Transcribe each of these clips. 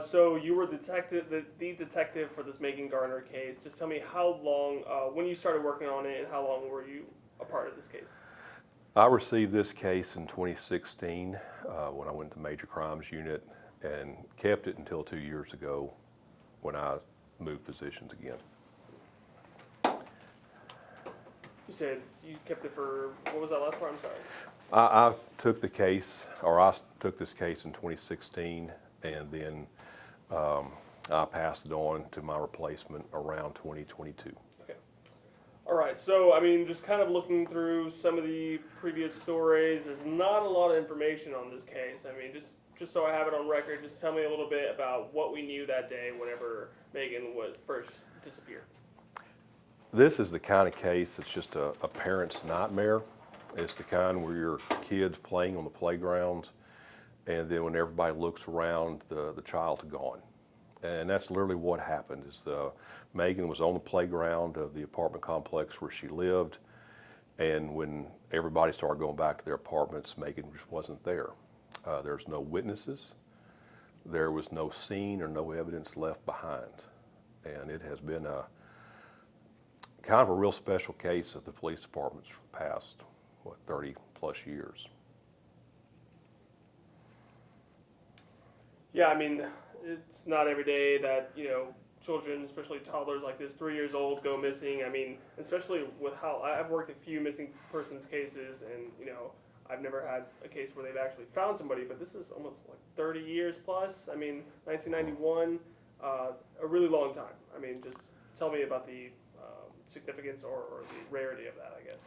So you were the detective for this Megan Garner case. Just tell me how long, when you started working on it, and how long were you a part of this case? I received this case in 2016 when I went to Major Crimes Unit and kept it until 2 years ago when I moved positions again. You said you kept it for, what was that last part? I'm sorry. I took the case, or I took this case in 2016, and then I passed it on to my replacement around 2022. Okay. All right. So, I mean, just kind of looking through some of the previous stories, there's not a lot of information on this case. I mean, just so I have it on record, just tell me a little bit about what we knew that day whenever Megan was first disappeared. This is the kind of case that's just a parent's nightmare. It's the kind where your kid's playing on the playground, and then when everybody looks around, the child's gone. And that's literally what happened. Megan was on the playground of the apartment complex where she lived, and when everybody started going back to their apartments, Megan just wasn't there. There's no witnesses. There was no scene or no evidence left behind. And it has been a kind of a real special case of the police departments for the past, 30 plus years. Yeah, I mean, it's not every day that, children, especially toddlers like this, 3 years old, go missing. I mean, especially with how I've worked a few missing persons cases, and, I've never had a case where they've actually found somebody, but this is almost like 30 years plus. I mean, 1991, a really long time. I mean, just tell me about the significance or the rarity of that, I guess.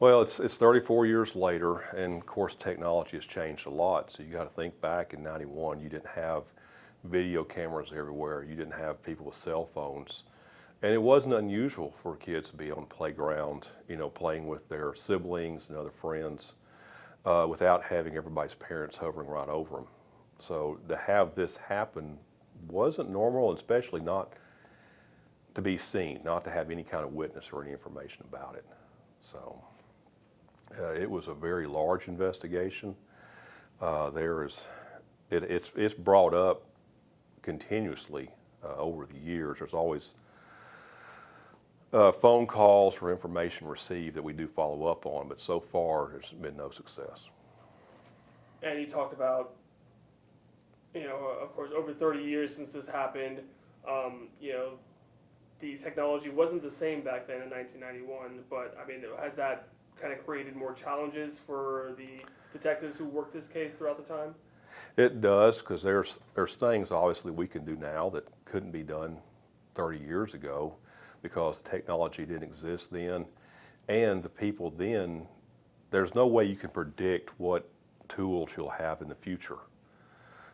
Well, it's 34 years later, and of course technology has changed a lot. So you got to think back in '91, you didn't have video cameras everywhere. You didn't have people with cell phones, and it wasn't unusual for kids to be on the playground, playing with their siblings and other friends, without having everybody's parents hovering right over them. So to have this happen wasn't normal, and especially not to be seen, not to have any kind of witness or any information about it. So it was a very large investigation. It's brought up continuously over the years. There's always phone calls or information received that we do follow up on, but so far there's been no success. And you talked about, of course, over 30 years since this happened, the technology wasn't the same back then in 1991, but I mean, has that kind of created more challenges for the detectives who worked this case throughout the time? It does, because there's things obviously we can do now that couldn't be done 30 years ago because the technology didn't exist then, and the people then, there's no way you can predict what tools you'll have in the future.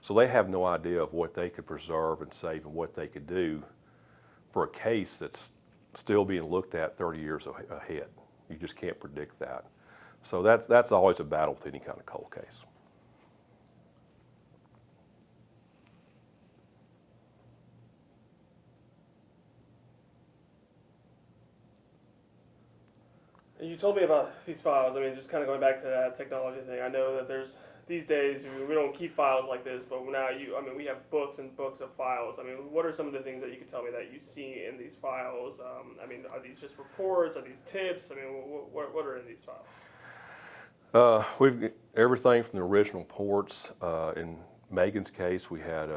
So they have no idea of what they could preserve and save and what they could do for a case that's still being looked at 30 years ahead. You just can't predict that. So that's always a battle with any kind of cold case. You told me about these files. I mean, just kind of going back to that technology thing. I know that there's these days we don't keep files like this, but now we have books and books of files. I mean, what are some of the things that you could tell me that you see in these files? I mean, are these just reports? Are these tips? I mean, what are in these files? We've got everything from the original reports. In Megan's case, we had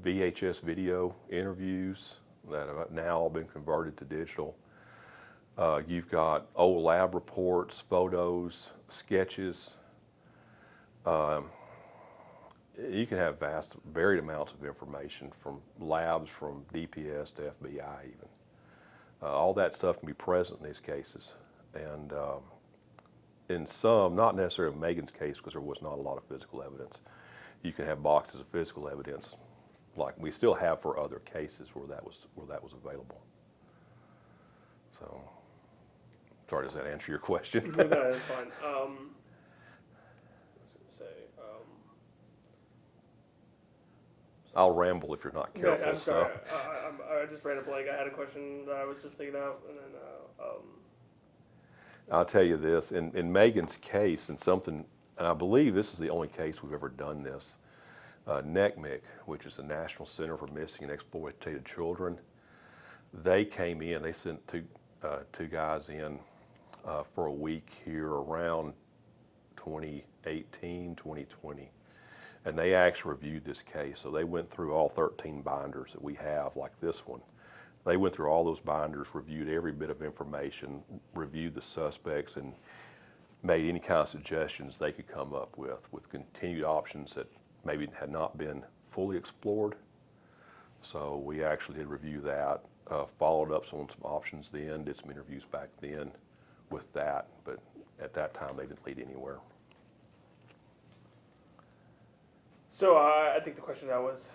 VHS video interviews that have now all been converted to digital. You've got old lab reports, photos, sketches. You can have varied amounts of information from labs, from DPS to FBI even. All that stuff can be present in these cases. And in some, not necessarily in Megan's case because there was not a lot of physical evidence, you can have boxes of physical evidence like we still have for other cases where that was available. So, sorry, does that answer your question? No, that's fine. I'll ramble if you're not careful. Yeah, I'm sorry. I just ran a blank. I had a question that I was just thinking of, and then I'll tell you this. In Megan's case, and I believe this is the only case we've ever done this, NECMIC, which is the National Center for Missing and Exploited Children, they came in, they sent two guys in for a week here around 2018, 2020. And they actually reviewed this case. So they went through all 13 binders that we have, like this one. They went through all those binders, reviewed every bit of information, reviewed the suspects, and made any kind of suggestions they could come up with continued options that maybe had not been fully explored. So we actually did review that, followed up on some options then, did some interviews back then with that, but at that time they didn't lead anywhere. So I think the question I was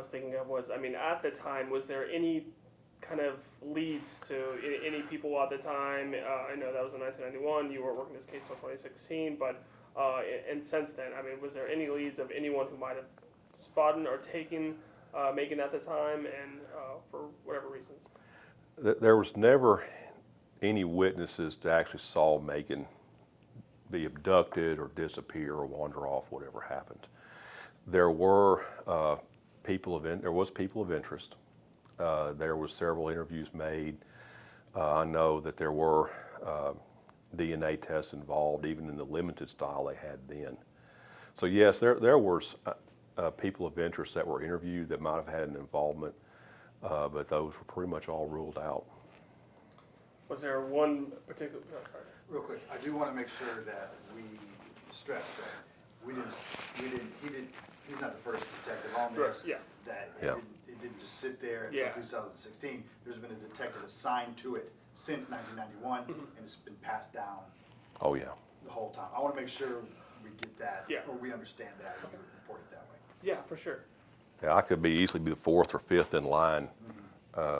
thinking of was, I mean, at the time, was there any kind of leads to any people at the time? I know that was in 1991. You were working this case till 2016, but and since then, I mean, was there any leads of anyone who might have spotted or taken Megan at the time, and for whatever reasons? There was never any witnesses to actually saw Megan be abducted or disappear or wander off, whatever happened. There were people of interest. There was several interviews made. I know that there were DNA tests involved, even in the limited style they had then. So yes, there was people of interest that were interviewed that might have had an involvement, but those were pretty much all ruled out. Was there one particular? No, sorry. Real quick, I do want to make sure that we stress that he's not the first detective on this. Yeah. That Yeah. it didn't just sit there until 2016. There's been a detective assigned to it since 1991, and it's been passed down Oh yeah. the whole time. I want to make sure we get that, Yeah. or we understand that, and we report it that way. Yeah, for sure. Yeah, I could easily be the fourth or fifth in line.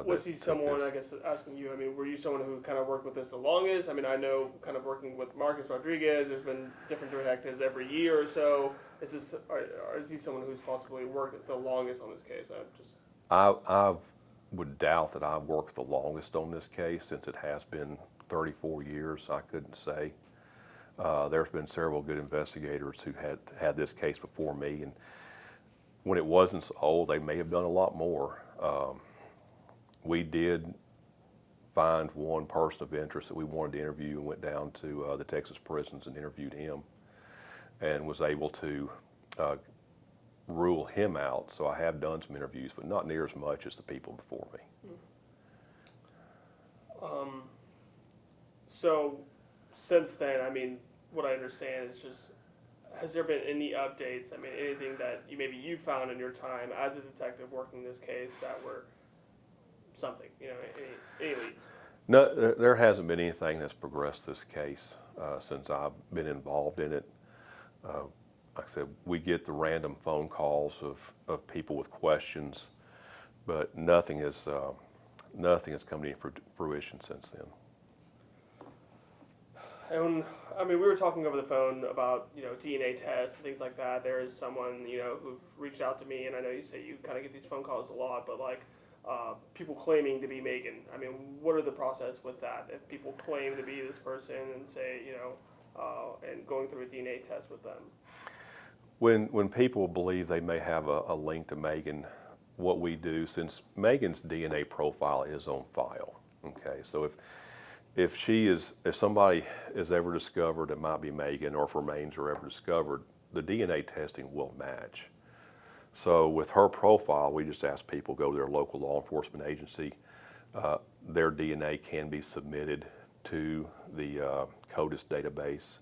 Was he someone, I guess, asking you, I mean, were you someone who kind of worked with this the longest? I mean, I know kind of working with Marcus Rodriguez, there's been different detectives every year or so. Is he someone who's possibly worked the longest on this case? I would doubt that I've worked the longest on this case, since it has been 34 years. I couldn't say. There's been several good investigators who had this case before me, and when it wasn't so old, they may have done a lot more. We did find one person of interest that we wanted to interview, and went down to the Texas prisons and interviewed him, and was able to rule him out. So I have done some interviews, but not near as much as the people before me. So since then, I mean, what I understand is just, has there been any updates? I mean, anything that you found in your time as a detective working this case that were something, any leads? No, there hasn't been anything that's progressed this case since I've been involved in it. Like I said, we get the random phone calls of people with questions, but nothing has come to fruition since then. And I mean, we were talking over the phone about DNA tests and things like that. There is someone who's reached out to me, and I know you say you kind of get these phone calls a lot, but like people claiming to be Megan. I mean, what are the process with that? If people claim to be this person and say and going through a DNA test with them. When people believe they may have a link to Megan, what we do, since Megan's DNA profile is on file, okay, so if somebody is ever discovered that might be Megan, or if remains are ever discovered, the DNA testing will match. So with her profile, we just ask people go to their local law enforcement agency. Their DNA can be submitted to the CODIS database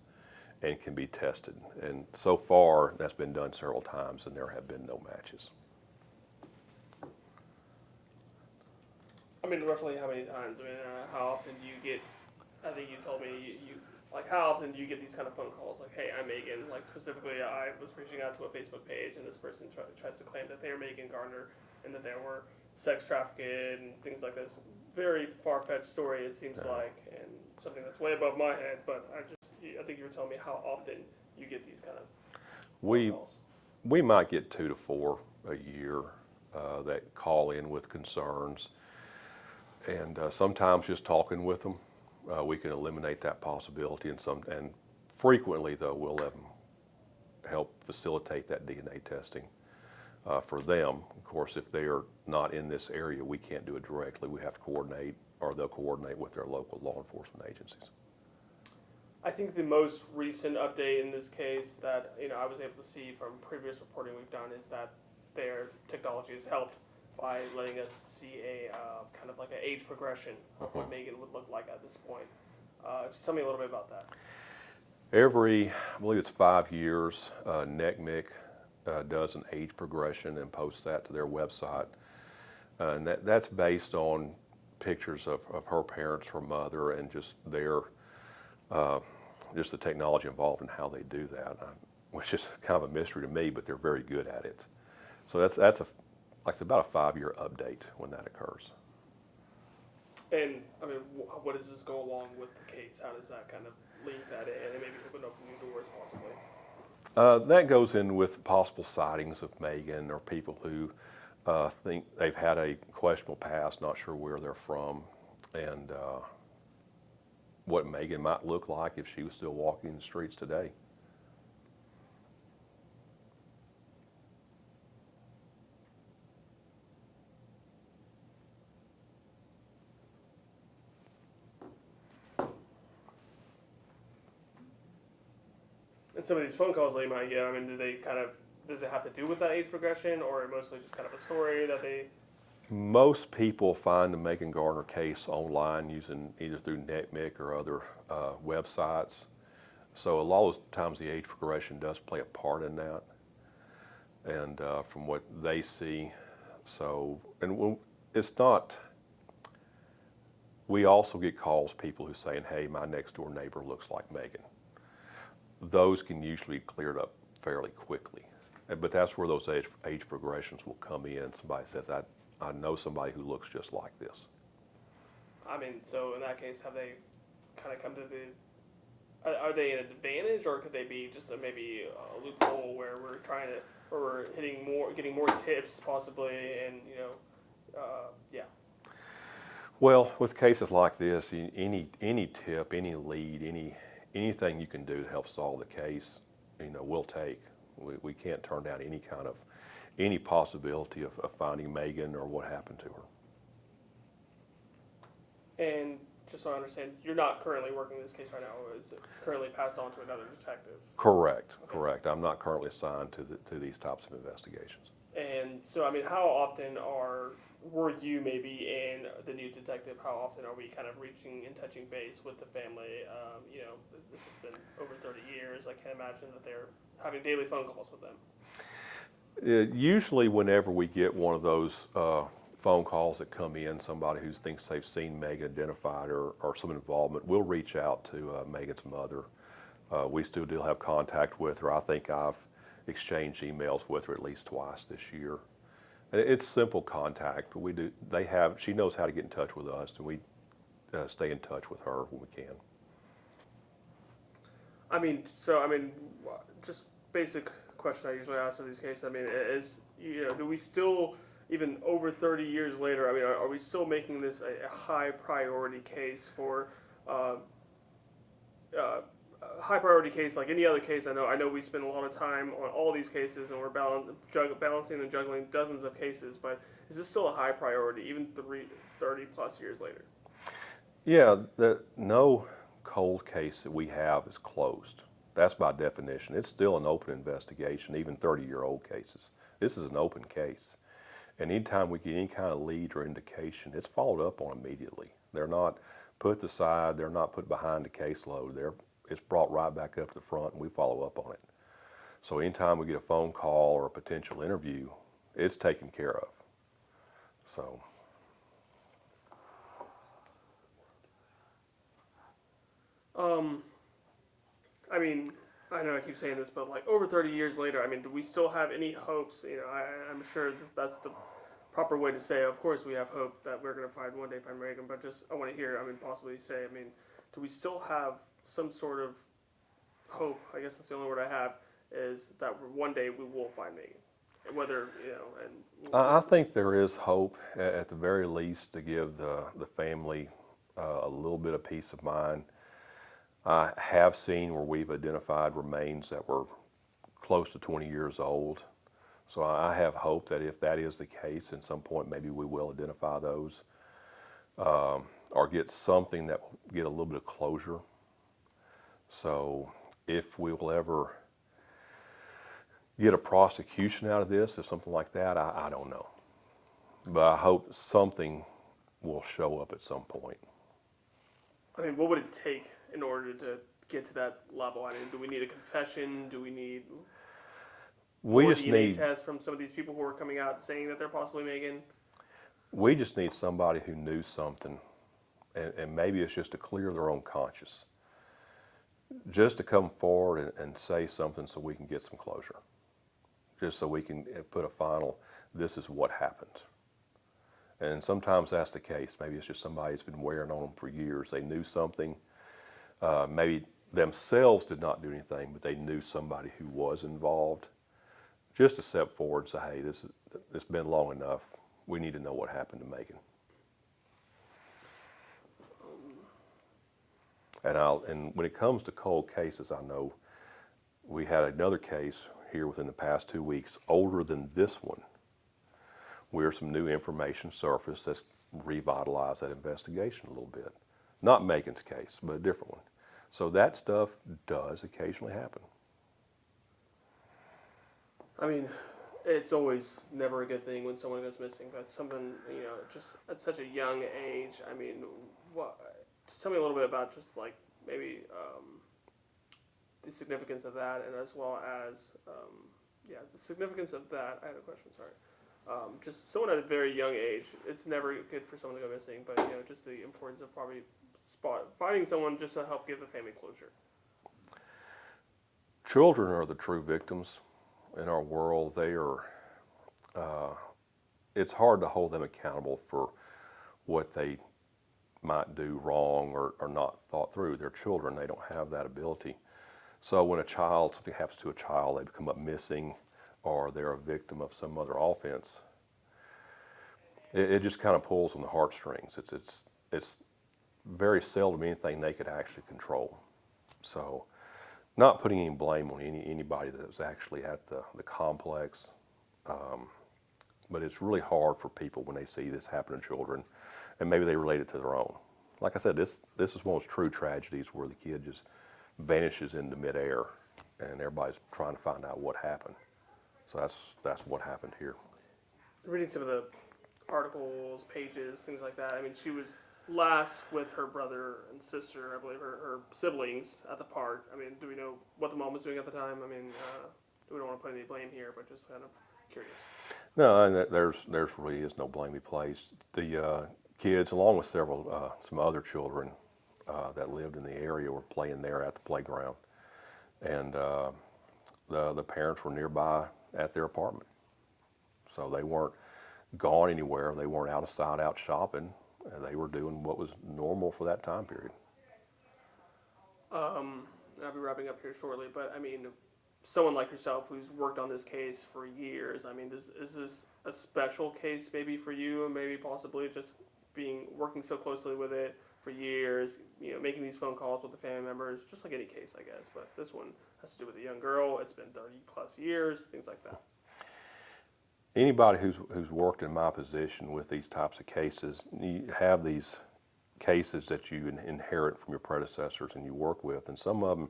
and can be tested. And so far, that's been done several times, and there have been no matches. I mean, roughly how many times? I mean, how often do you get? I think you told me how often do you get these kind of phone calls? Like, hey, I'm Megan. Like specifically, I was reaching out to a Facebook page, and this person tries to claim that they are Megan Garner and that they were sex trafficked and things like this. Very far-fetched story, it seems like, and something that's way above my head. But I think you were telling me how often you get these kind of phone calls. We might get 2 to 4 a year that call in with concerns. And sometimes just talking with them, we can eliminate that possibility. And frequently, though, we'll let them help facilitate that DNA testing. for them. Of course, if they are not in this area, we can't do it directly. We have to coordinate, or they'll coordinate with their local law enforcement agencies. I think the most recent update in this case that I was able to see from previous reporting we've done is that their technology has helped by letting us see a kind of like an age progression of what Megan would look like at this point. Just tell me a little bit about that. I believe it's 5 years, NECMIC does an age progression and posts that to their website. And that's based on pictures of her parents, her mother, and just just the technology involved in how they do that, which is kind of a mystery to me, but they're very good at it. So that's about a 5-year update when that occurs. And I mean, what does this go along with the case? How does that kind of link that in and maybe open up new doors possibly? That goes in with possible sightings of Megan or people who think they've had a questionable past, not sure where they're from, and what Megan might look like if she was still walking the streets today. And some of these phone calls they might get, I mean, does it have to do with that age progression, or mostly just kind of a story that they? Most people find the Megan Garner case online using either through NECMIC or other websites. So a lot of those times the age progression does play a part in that. And from what they see, it's not, we also get calls, people who saying, hey, my next door neighbor looks like Megan. Those can usually be cleared up fairly quickly. But that's where those age progressions will come in. Somebody says, I know somebody who looks just like this. I mean, so in that case, have they kind of come to are they an advantage, or could they be just maybe a loophole where we're getting more tips possibly, and yeah. Well, with cases like this, any tip, any lead, anything you can do to help solve the case, we'll take. We can't turn down any possibility of finding Megan or what happened to her. And just so I understand, you're not currently working this case right now, or is it currently passed on to another detective? Correct, Okay. correct. I'm not currently assigned to these types of investigations. And so, I mean, how often were you maybe in the new detective? How often are we kind of reaching and touching base with the family? This has been over 30 years. I can't imagine that they're having daily phone calls with them. Usually whenever we get one of those phone calls that come in, somebody who thinks they've seen Megan identified or some involvement, we'll reach out to Megan's mother. We still do have contact with her. I think I've exchanged emails with her at least twice this year. It's simple contact, but she knows how to get in touch with us, and we stay in touch with her when we can. I mean, just basic question I usually ask for these cases. I mean, do we still, even over 30 years later, I mean, are we still making this a high priority case for high priority case like any other case? I know we spend a lot of time on all these cases, and we're balancing and juggling dozens of cases, but is this still a high priority even 30 plus years later? Yeah, no cold case that we have is closed. That's by definition. It's still an open investigation, even 30-year-old cases. This is an open case. And anytime we get any kind of lead or indication, it's followed up on immediately. They're not put aside, they're not put behind the caseload. It's brought right back up to the front, and we follow up on it. So anytime we get a phone call or a potential interview, it's taken care of. So. I mean, I know I keep saying this, but like over 30 years later, I mean, do we still have any hopes? I'm sure that's the proper way to say it. Of course, we have hope that we're going to find Megan, but just I want to hear, possibly say, do we still have some sort of hope? I guess that's the only word I have, is that one day we will find Megan. Whether, I think there is hope, at the very least, to give the family a little bit of peace of mind. I have seen where we've identified remains that were close to 20 years old. So I have hope that if that is the case, at some point maybe we will identify those or get something that will get a little bit of closure. So if we will ever get a prosecution out of this, if something like that, I don't know. But I hope something will show up at some point. I mean, what would it take in order to get to that level? I mean, do we need a confession? Do we need We more just DNA need tests from some of these people who are coming out saying that they're possibly Megan? we just need somebody who knew something, and maybe it's just to clear their own conscience, just to come forward and say something so we can get some closure, just so we can put a final, this is what happened. And sometimes that's the case. Maybe it's just somebody that's been wearing on them for years. They knew something. Maybe themselves did not do anything, but they knew somebody who was involved. Just to step forward and say, hey, it's been long enough. We need to know what happened to Megan. And when it comes to cold cases, I know we had another case here within the past 2 weeks, older than this one, where some new information surfaced that's revitalized that investigation a little bit. Not Megan's case, but a different one. So that stuff does occasionally happen. I mean, it's always never a good thing when someone goes missing, but something, just at such a young age. I mean, just tell me a little bit about just like maybe the significance of that, and as well as, the significance of that. I had a question, sorry. Just someone at a very young age, it's never good for someone to go missing, but just the importance of probably finding someone just to help give the family closure. Children are the true victims in our world. They are, it's hard to hold them accountable for what they might do wrong or not thought through. They're children, they don't have that ability. So when something happens to a child, they become up missing, or they're a victim of some other offense, it just kind of pulls on the heartstrings. It's very seldom anything they could actually control. So not putting any blame on anybody that was actually at the complex, but it's really hard for people when they see this happen to children, and maybe they relate it to their own. Like I said, this is one of those true tragedies where the kid just vanishes into midair, and everybody's trying to find out what happened. So that's what happened here. Reading some of the articles, pages, things like that. I mean, she was last with her brother and sister, I believe, her siblings at the park. I mean, do we know what the mom was doing at the time? I mean, we don't want to put any blame here, but just kind of curious. No, and there's really is no blame to be placed. The kids, along with some other children that lived in the area, were playing there at the playground, and the parents were nearby at their apartment, so they weren't gone anywhere. They weren't out of sight, out shopping. They were doing what was normal for that time period. And I'll be wrapping up here shortly, but I mean, someone like yourself who's worked on this case for years, I mean, is this a special case maybe for you, and maybe possibly just working so closely with it for years, making these phone calls with the family members, just like any case, I guess, but this one has to do with a young girl. It's been 30 plus years, things like that. Anybody who's worked in my position with these types of cases, you have these cases that you inherit from your predecessors and you work with, and some of them,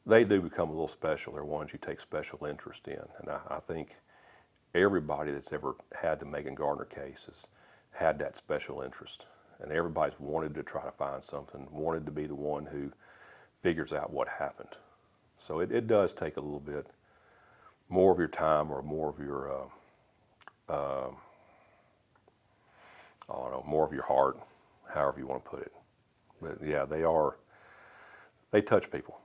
they do become a little special. They're ones you take special interest in, and I think everybody that's ever had the Megan Garner case has had that special interest, and everybody's wanted to try to find something, wanted to be the one who figures out what happened. So it does take a little bit more of your time, or more of your more of your heart, however you want to put it. But yeah, they touch people.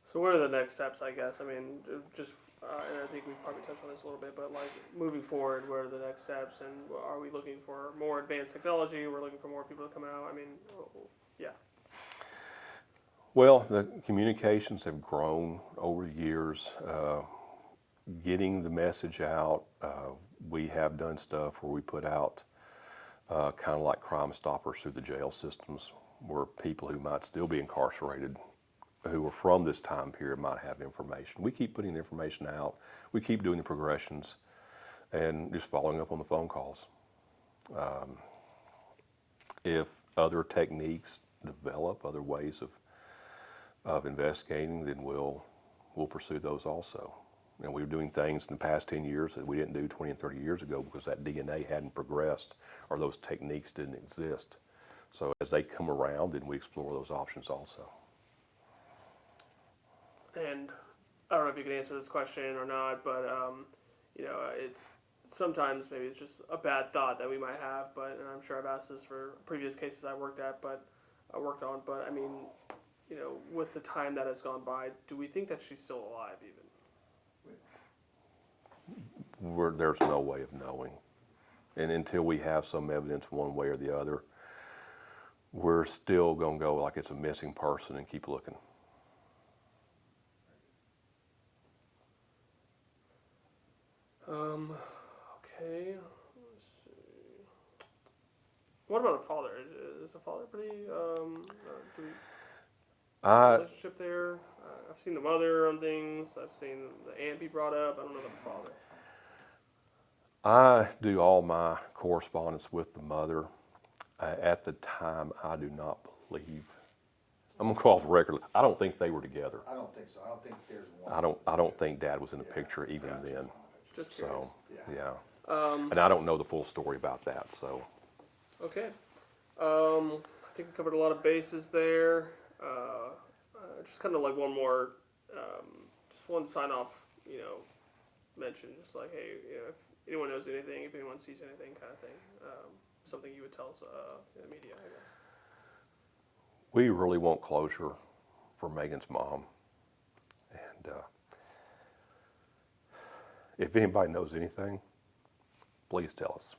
So what are the next steps, I guess? I mean, just, and I think we've probably touched on this a little bit, but like moving forward, what are the next steps, and are we looking for more advanced technology? We're looking for more people to come out. I mean, yeah. Well, the communications have grown over the years, getting the message out. We have done stuff where we put out kind of like Crime Stoppers through the jail systems, where people who might still be incarcerated who are from this time period might have information. We keep putting the information out. We keep doing the progressions and just following up on the phone calls. If other techniques develop, other ways of investigating, then we'll pursue those also. And we were doing things in the past 10 years that we didn't do 20 and 30 years ago because that DNA hadn't progressed or those techniques didn't exist. So as they come around, then we explore those options also. And I don't know if you can answer this question or not, but it's sometimes maybe it's just a bad thought that we might have, but and I'm sure I've asked this for previous cases I worked on, but I mean, with the time that has gone by, do we think that she's still alive even? There's no way of knowing. And until we have some evidence one way or the other, we're still going to go like it's a missing person and keep looking. Okay. Let's see. What about a father? Is a father pretty? Do we relationship there? I've seen the mother on things. I've seen the aunt be brought up. I don't know about the father. I do all my correspondence with the mother. At the time, I do not believe. I'm gonna call off the record. I don't think they were together. I don't think so. I don't think there's one. I don't think Dad was in the picture even then. Just curious. So yeah. And I don't know the full story about that. So. Okay. I think we covered a lot of bases there. Just kind of like one more, just one sign off, mention, just like, hey, if anyone knows anything, if anyone sees anything kind of thing, something you would tell us in the media, I guess. We really want closure for Megan's mom. And if anybody knows anything, please tell us.